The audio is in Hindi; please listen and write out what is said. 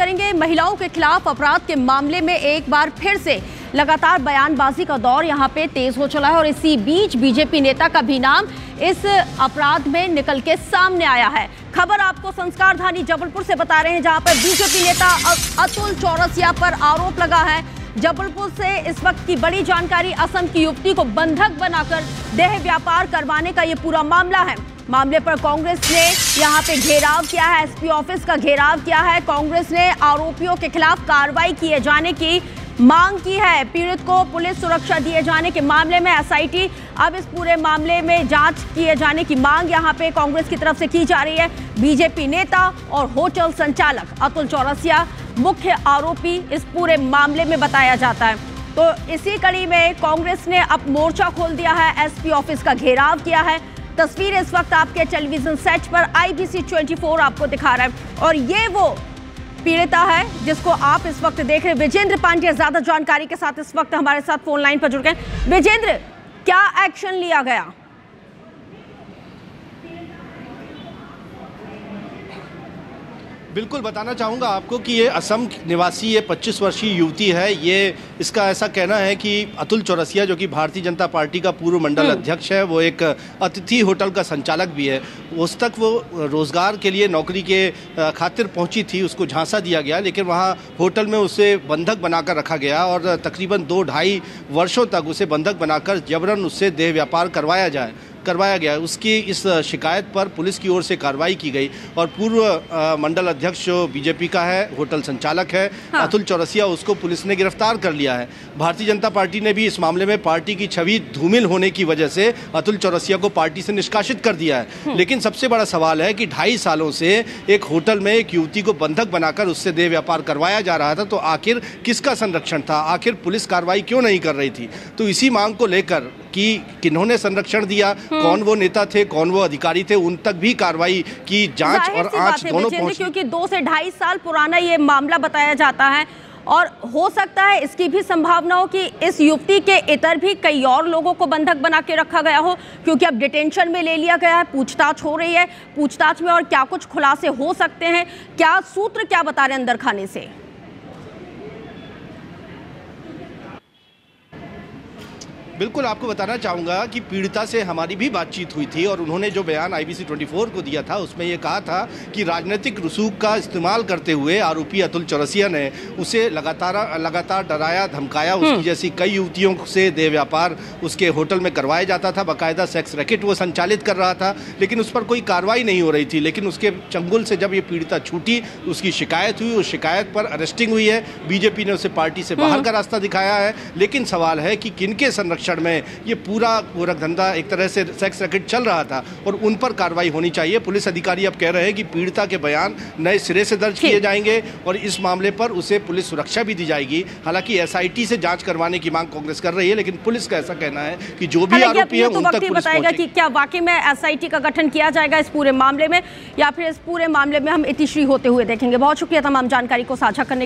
करेंगे महिलाओं के खिलाफ अपराध के मामले में एक बार फिर से लगातार बयानबाजी का दौर यहां पे तेज हो चला है और इसी बीच बीजेपी नेता का भी नाम इस अपराध में निकल के सामने आया है। खबर आपको संस्कारधानी जबलपुर से बता रहे हैं, जहां पर बीजेपी नेता अतुल चौरसिया पर आरोप लगा है। जबलपुर से इस वक्त की बड़ी जानकारी, असम की युवती को बंधक बनाकर देह व्यापार करवाने का ये पूरा मामला है। मामले पर कांग्रेस ने यहां पे घेराव किया है, एसपी ऑफिस का घेराव किया है। कांग्रेस ने आरोपियों के खिलाफ कार्रवाई किए जाने की मांग की है। पीड़ित को पुलिस सुरक्षा दिए जाने के मामले में एसआईटी अब इस पूरे मामले में जांच किए जाने की मांग यहां पे कांग्रेस की तरफ से की जा रही है। बीजेपी नेता और होटल संचालक अतुल चौरसिया मुख्य आरोपी इस पूरे मामले में बताया जाता है। तो इसी कड़ी में कांग्रेस ने अब मोर्चा खोल दिया है, एसपी ऑफिस का घेराव किया है। तस्वीर इस वक्त आपके टेलीविजन सेट पर IBC 24 आपको दिखा रहा है और ये वो पीड़िता है जिसको आप इस वक्त देख रहे हैं। विजेंद्र पांडे ज्यादा जानकारी के साथ इस वक्त हमारे साथ फोन लाइन पर जुड़ गए। विजेंद्र, क्या एक्शन लिया गया? बिल्कुल बताना चाहूँगा आपको कि ये असम निवासी ये 25 वर्षीय युवती है। ये इसका ऐसा कहना है कि अतुल चौरसिया जो कि भारतीय जनता पार्टी का पूर्व मंडल अध्यक्ष है, वो एक अतिथि होटल का संचालक भी है। उस तक वो रोज़गार के लिए नौकरी के खातिर पहुंची थी, उसको झांसा दिया गया, लेकिन वहाँ होटल में उसे बंधक बनाकर रखा गया और तकरीबन 2-2.5 वर्षों तक उसे बंधक बनाकर जबरन उससे देह व्यापार करवाया गया। उसकी इस शिकायत पर पुलिस की ओर से कार्रवाई की गई और पूर्व मंडल अध्यक्ष जो बीजेपी का है, होटल संचालक है अतुल चौरसिया, उसको पुलिस ने गिरफ्तार कर लिया है। भारतीय जनता पार्टी ने भी इस मामले में पार्टी की छवि धूमिल होने की वजह से अतुल चौरसिया को पार्टी से निष्कासित कर दिया है। लेकिन सबसे बड़ा सवाल है कि 2.5 सालों से एक होटल में एक युवती को बंधक बनाकर उससे देह व्यापार करवाया जा रहा था, तो आखिर किसका संरक्षण था? आखिर पुलिस कार्रवाई क्यों नहीं कर रही थी? तो इसी मांग को लेकर कि किन्होंने संरक्षण दिया, कौन वो नेता थे, कौन वो अधिकारी थे, उन तक भी कार्रवाई की जांच और आंच दोनों पहुंची। क्योंकि 2 से 2.5 साल पुराना ये मामला बताया जाता है और हो सकता है इसकी भी संभावना हो कि इस युवती के इतर भी कई और लोगों को बंधक बना के रखा गया हो, क्योंकि अब डिटेंशन में ले लिया गया है, पूछताछ हो रही है। पूछताछ में और क्या कुछ खुलासे हो सकते हैं, क्या सूत्र क्या बता रहे हैं अंदर खाने से? बिल्कुल आपको बताना चाहूँगा कि पीड़िता से हमारी भी बातचीत हुई थी और उन्होंने जो बयान IBC 24 को दिया था उसमें ये कहा था कि राजनीतिक रसूख का इस्तेमाल करते हुए आरोपी अतुल चौरसिया ने उसे लगातार डराया धमकाया। उसकी जैसी कई युवतियों से देह व्यापार उसके होटल में करवाया जाता था, बाकायदा सेक्स रैकेट वो संचालित कर रहा था, लेकिन उस पर कोई कार्रवाई नहीं हो रही थी। लेकिन उसके चंगुल से जब ये पीड़िता छूटी, उसकी शिकायत हुई, उस शिकायत पर अरेस्टिंग हुई है। बीजेपी ने उसे पार्टी से बाहर का रास्ता दिखाया है। लेकिन सवाल है कि किनके संरक्षण में ये पूरा गोरखधंधा, एक तरह से सेक्स रैकेट चल रहा था और उन पर कार्रवाई होनी चाहिए। पुलिस अधिकारी अब कह रहे हैं कि पीड़िता के बयान नए सिरे से दर्ज किए जाएंगे और इस मामले पर उसे पुलिस सुरक्षा भी दी जाएगी। हालांकि एसआईटी से जांच करवाने की मांग कांग्रेस कर रही है, लेकिन पुलिस का ऐसा कहना है कि जो भी आरोपी है उन तक पुलिस बताएगा कि क्या वाकई में एसआईटी का गठन किया जाएगा इस पूरे मामले में, या फिर इस पूरे मामले में हम इतिश्री होते हुए देखेंगे। बहुत शुक्रिया तमाम जानकारी को साझा करने